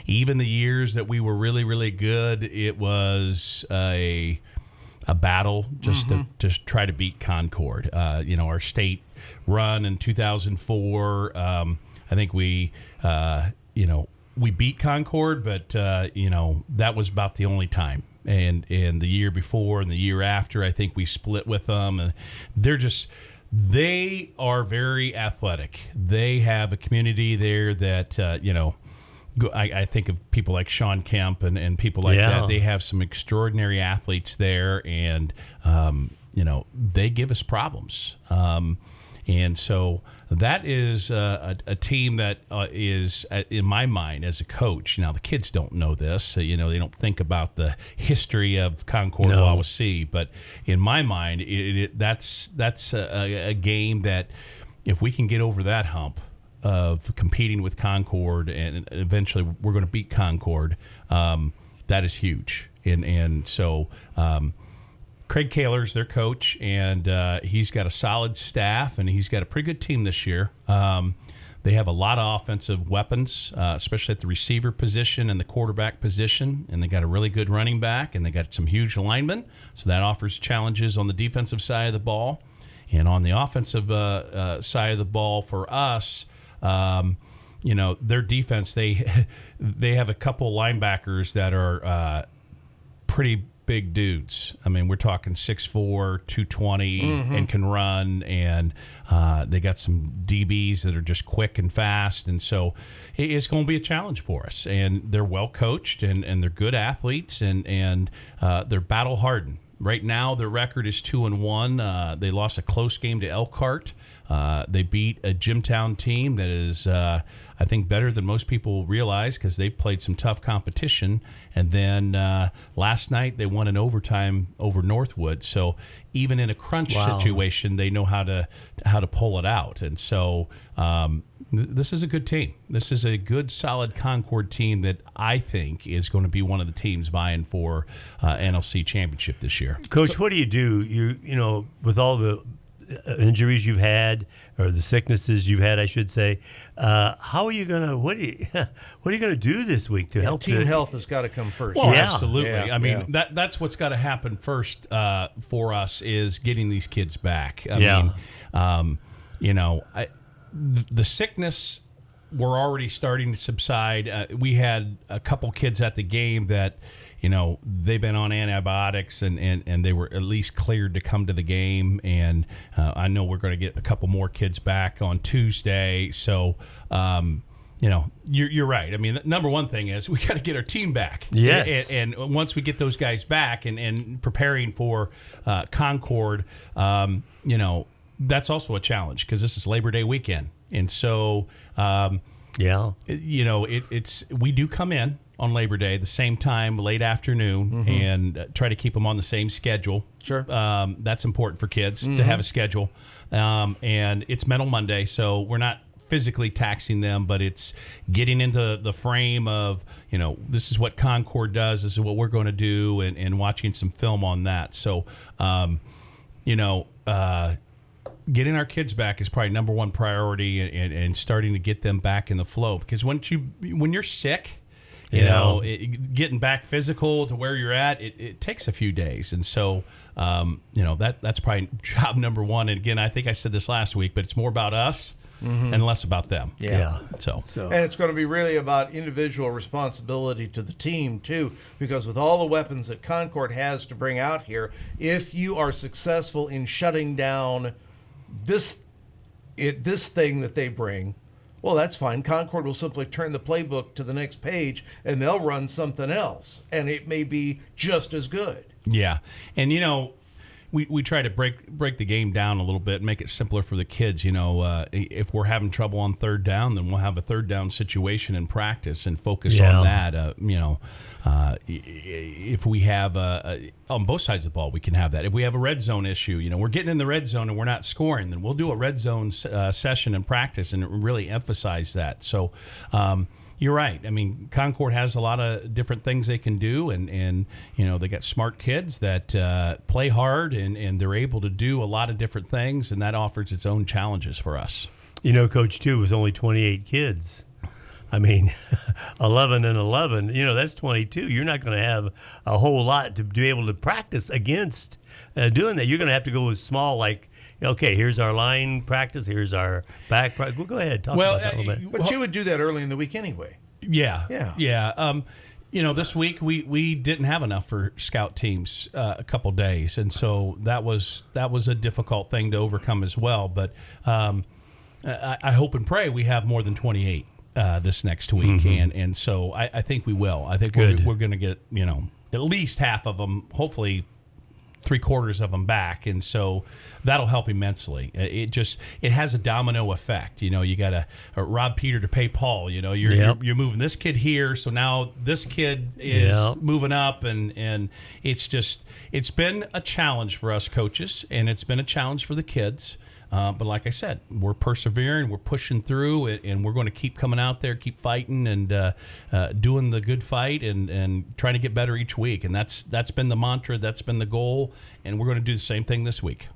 Even the years that we were really, really good, it was a battle just to try to beat Concord. Our state run in 2004, I think we beat Concord, but that was about the only time. And the year before and the year after, I think we split with them. And they are very athletic. They have a community there that I think of people like Sean Kemp and people like that. They have some extraordinary athletes there, and they give us problems. And so that is a team that is, in my mind, as a coach. Now, the kids don't know this. So, they don't think about the history of Concord Wawasee. But in my mind, that's a game that if we can get over that hump of competing with Concord and eventually we're going to beat Concord, that is huge. And so Craig Kaler's their coach, and he's got a solid staff, and he's got a pretty good team this year. They have a lot of offensive weapons, especially at the receiver position and the quarterback position, and they got a really good running back, and they got some huge linemen, so that offers challenges on the defensive side of the ball. And on the offensive side of the ball for us, their defense, they have a couple linebackers that are pretty big dudes. I mean, we're talking 6'4", 220, and can run, and they got some DBs that are just quick and fast, and so it's going to be a challenge for us. And they're well coached, and they're good athletes, and they're battle hardened. Right now, their record is 2-1. They lost a close game to Elkhart. They beat a Jimtown team that is, I think, better than most people realize because they've played some tough competition. And then last night they won in overtime over Northwood. So even in a crunch situation, they know how to pull it out. And so this is a good team. This is a good, solid Concord team that I think is going to be one of the teams vying for NLC championship this year. Coach, what do you do? You with all the injuries you've had, or the sicknesses you've had, I should say. How are you gonna? What are you gonna do this week to help? Team health has got to come first. Well, absolutely. Yeah, I mean, that's what's got to happen first for us is getting these kids back. I mean, the sickness. We're already starting to subside. We had a couple kids at the game that, they've been on antibiotics and they were at least cleared to come to the game. And I know we're going to get a couple more kids back on Tuesday. So, you're right. I mean, the number one thing is we got to get our team back. Yes. And once we get those guys back and preparing for Concord, that's also a challenge because this is Labor Day weekend. And so, it's we do come in on Labor Day, the same time, late afternoon, and try to keep them on the same schedule. Sure. That's important for kids to have a schedule. And it's Mental Monday, so we're not physically taxing them, but it's getting into the frame of, this is what Concord does, this is what we're going to do, and watching some film on that. So, getting our kids back is probably number one priority, and starting to get them back in the flow. Because when you're sick, getting back physical to where you're at, it takes a few days. And so, that's probably job number one. And again, I think I said this last week, but it's more about us and less about them. Yeah. So and it's going to be really about individual responsibility to the team too, because with all the weapons that Concord has to bring out here, if you are successful in shutting down this thing that they bring, well, that's fine. Concord will simply turn the playbook to the next page, and they'll run something else, and it may be just as good. Yeah, and we try to break the game down a little bit, make it simpler for the kids. If we're having trouble on third down, then we'll have a third down situation in practice and focus on that. If we have on both sides of the ball, we can have that. If we have a red zone issue, we're getting in the red zone and we're not scoring, then we'll do a red zone session in practice and really emphasize that. So. You're right. I mean, Concord has a lot of different things they can do, and they got smart kids that play hard, and they're able to do a lot of different things, and that offers its own challenges for us. Coach, too, with only 28 kids. I mean, 11 and 11, that's 22. You're not going to have a whole lot to be able to practice against doing that. You're going to have to go with small, like, okay, here's our line practice, here's our back practice. Well, go ahead, talk about that a little bit. But you would do that early in the week anyway. Yeah. This week we didn't have enough for scout teams a couple days, and so that was a difficult thing to overcome as well. But I hope and pray we have more than 28 this next week, and so I think we will. I think we're going to get at least half of them, hopefully 3/4 of them back, and so that'll help immensely. It has a domino effect. You got to rob Peter to pay Paul. You're moving this kid here, so now this kid is moving up, and it's been a challenge for us coaches, and it's been a challenge for the kids. But like I said, we're persevering, we're pushing through, and we're going to keep coming out there, keep fighting, and doing the good fight, and trying to get better each week. And that's been the mantra, that's been the goal, and we're going to do the same thing this week.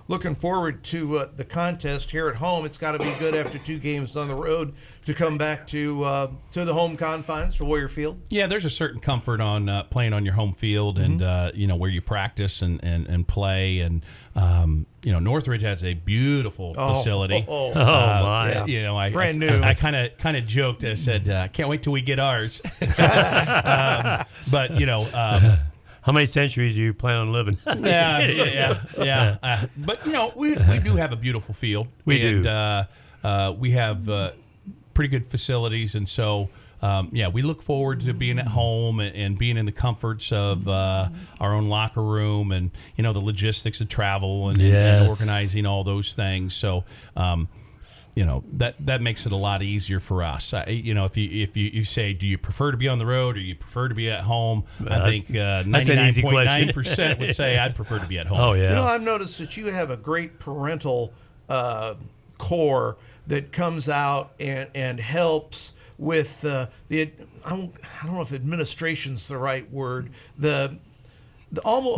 Looking forward to the contest here at home. It's got to be good after 2 games on the road to come back to the home confines, to Warrior Field. Yeah, there's a certain comfort on playing on your home field, and where you practice and play, and Northridge has a beautiful facility. My! Yeah. I brand new. I kind of joked. I said, "Can't wait till we get ours." But How many centuries are you planning on living? Yeah. But we do have a beautiful field. We do. We have pretty good facilities, and so we look forward to being at home and being in the comforts of our own locker room, and the logistics of travel and organizing all those things. So. That makes it a lot easier for us. If you say, do you prefer to be on the road or you prefer to be at home? I think 99.9% would say I'd prefer to be at home. Oh, yeah. I've noticed that you have a great parental core that comes out and helps with I don't know if administration's the right word. The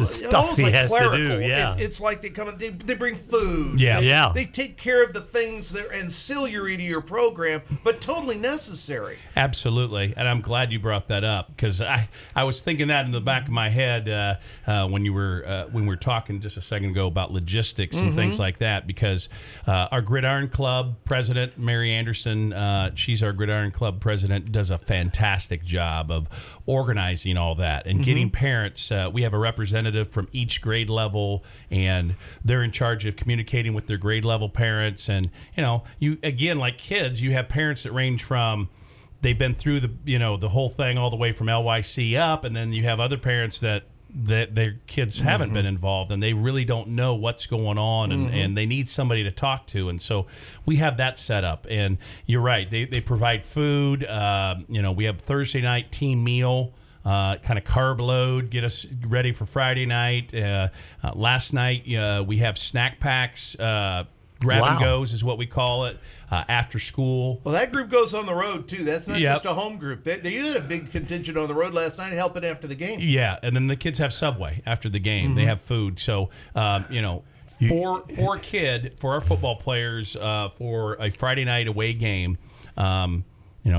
stuff he like has clerical. to do, yeah. It's like they come and they bring food. Yeah. They take care of the things that are ancillary to your program, but totally necessary. Absolutely, and I'm glad you brought that up, because I was thinking that in the back of my head when we were talking just a second ago about logistics and things like that, because our Gridiron Club president, Mary Anderson, she's our Gridiron Club president, does a fantastic job of organizing all that and getting parents. We have a representative from each grade level, and they're in charge of communicating with their grade level parents. And you again, like kids, you have parents that range from they've been through the whole thing all the way from LYC up, and then you have other parents that their kids haven't been involved, and they really don't know what's going on, and they need somebody to talk to. And so we have that set up. And you're right, they provide food. We have Thursday night team meal. Kind of carb load, get us ready for Friday night. Last night we have snack packs, grab and goes is what we call it, after school. Well, that group goes on the road too. That's not just a home group. They had a big contingent on the road last night helping after the game. Yeah, and then the kids have Subway after the game. They have food. So, for our football players, for a Friday night away game,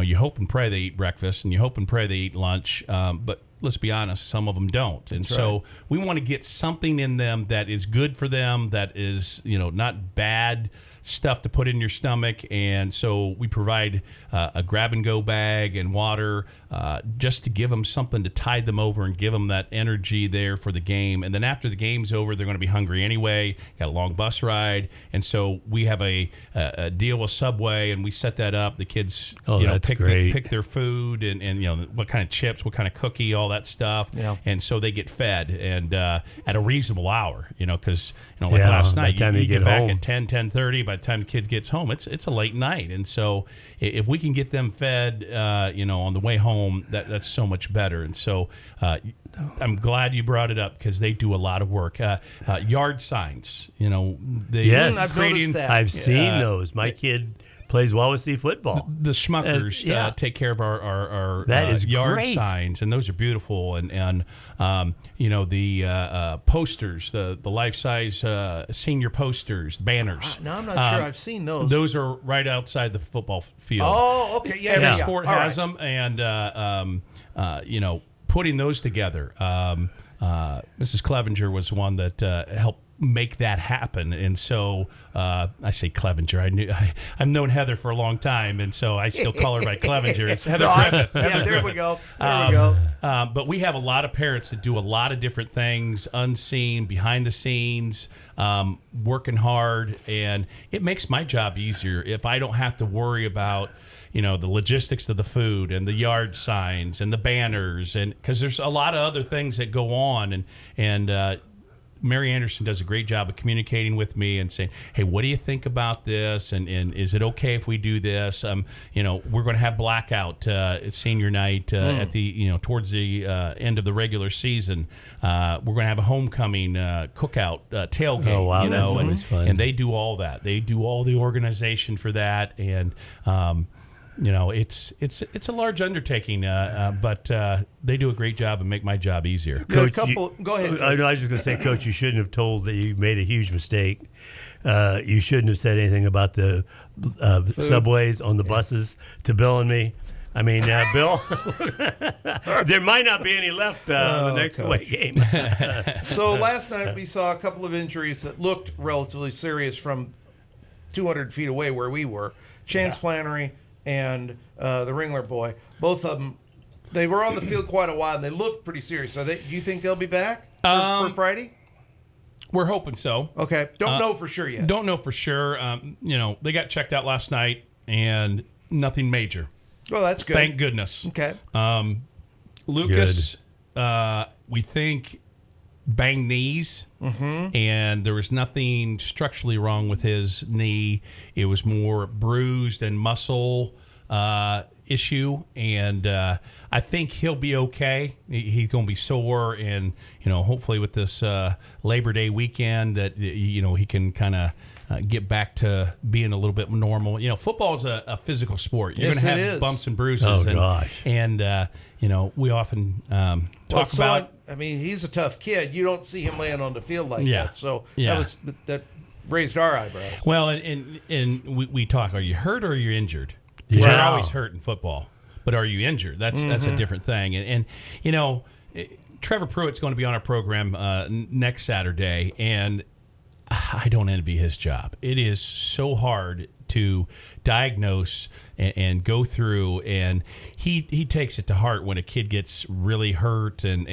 you hope and pray they eat breakfast, and you hope and pray they eat lunch, but let's be honest, some of them don't. And so we want to get something in them that is good for them, that is, not bad stuff to put in your stomach. And so we provide a grab-and-go bag and water just to give them something to tide them over and give them that energy there for the game. And then after the game's over, they're going to be hungry anyway, got a long bus ride. And so we have a deal with Subway, and we set that up. The kids pick their food and what kind of chips, what kind of cookie, all that stuff. Yeah. And so they get fed, and at a reasonable hour, because last night, you get back at 10:30. By the time the kid gets home, it's a late night. And so if we can get them fed, on the way home, that's so much better. And so I'm glad you brought it up, because they do a lot of work. Yard signs, I've noticed that. I've seen those. My kid plays Wawasee football. The Schmuckers take care of our yard great. signs, and those are beautiful. And the posters, the life-size senior posters, banners. No, I'm not sure I've seen those. Those are right outside the football field. Oh, okay. Yeah, Every sport has them, and putting those together. Mrs. Clevenger was one that helped make that happen. And so I say Clevenger. I've known Heather for a long time, and so I still call her by Clevenger. It's Heather Griffith. Yeah, there we go. There we go. But we have a lot of parents that do a lot of different things, unseen, behind the scenes, working hard, and it makes my job easier if I don't have to worry about the logistics of the food and the yard signs and the banners, and because there's a lot of other things that go on, and Mary Anderson does a great job of communicating with me and saying, hey, what do you think about this? And is it okay if we do this? We're going to have blackout at senior night at the, towards the end of the regular season. We're going to have a homecoming cookout tailgate. Oh, wow, that's always fun. And they do all that. They do all the organization for that. And, it's a large undertaking, but they do a great job and make my job easier. Coach, Go ahead. I was just going to say, Coach, you shouldn't have told that you made a huge mistake. You shouldn't have said anything about the subways on the buses to Bill and me. I mean, Bill, there might not be any left the next away game. So last night we saw a couple of injuries that looked relatively serious from 200 feet away where we were. Chance Flannery and the Ringler boy. Both of them, they were on the field quite a while, and they looked pretty serious. Do you think they'll be back for Friday? We're hoping so. Okay. Don't know for sure yet. Don't know for sure. They got checked out last night, and nothing major. Well, that's good. Thank goodness. Okay. Lucas, we think banged knees, and there was nothing structurally wrong with his knee. It was more bruised and muscle issue, and I think he'll be okay. He's going to be sore, and hopefully with this Labor Day weekend that he can kind of get back to being a little bit normal. Football is a physical sport. You're going to have bumps and bruises. Oh, gosh. And we often talk about. I mean, he's a tough kid. You don't see him laying on the field like Yeah. that. So Yeah. that raised our eyebrows. Well, and we talk. Are you hurt or are you injured? 'Cause Yeah. You're always hurt in football, but are you injured? That's a different thing. And Trevor Pruitt's going to be on our program next Saturday, and I don't envy his job. It is so hard to diagnose and go through, and he takes it to heart when a kid gets really hurt, and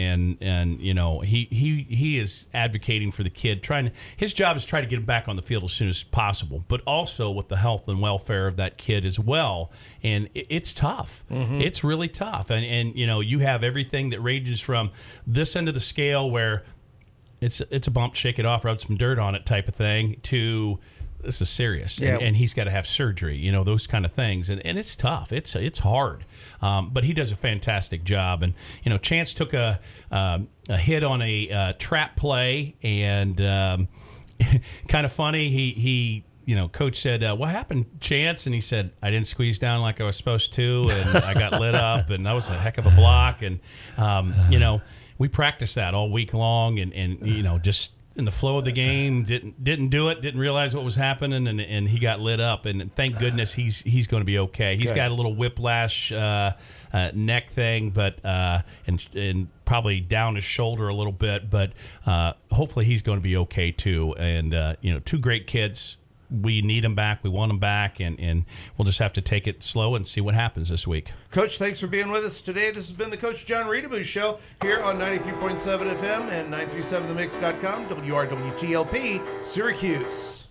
he is advocating for the kid. His job is try to get him back on the field as soon as possible, but also with the health and welfare of that kid as well. And it's tough. It's really tough, and you have everything that ranges from this end of the scale where it's a bump, shake it off, rub some dirt on it type of thing, to this is serious, and he's got to have surgery, those kind of things, and it's tough. It's hard, but he does a fantastic job. And Chance took a hit on a trap play, and kind of funny. He Coach said, "What happened, Chance?" And he said, "I didn't squeeze down like I was supposed to, and I got lit up, and that was a heck of a block." And we practiced that all week long, and just in the flow of the game, didn't do it, didn't realize what was happening, and he got lit up. And thank goodness he's going to be okay. He's got a little whiplash neck thing, but and probably down his shoulder a little bit, but hopefully he's going to be okay too. And two great kids. We need them back. We want them back, and we'll just have to take it slow and see what happens this week. Coach, thanks for being with us today. This has been the Coach Jon Reutebuch Show here on 93.7 FM and 937themix.com, WRWTLP, Syracuse.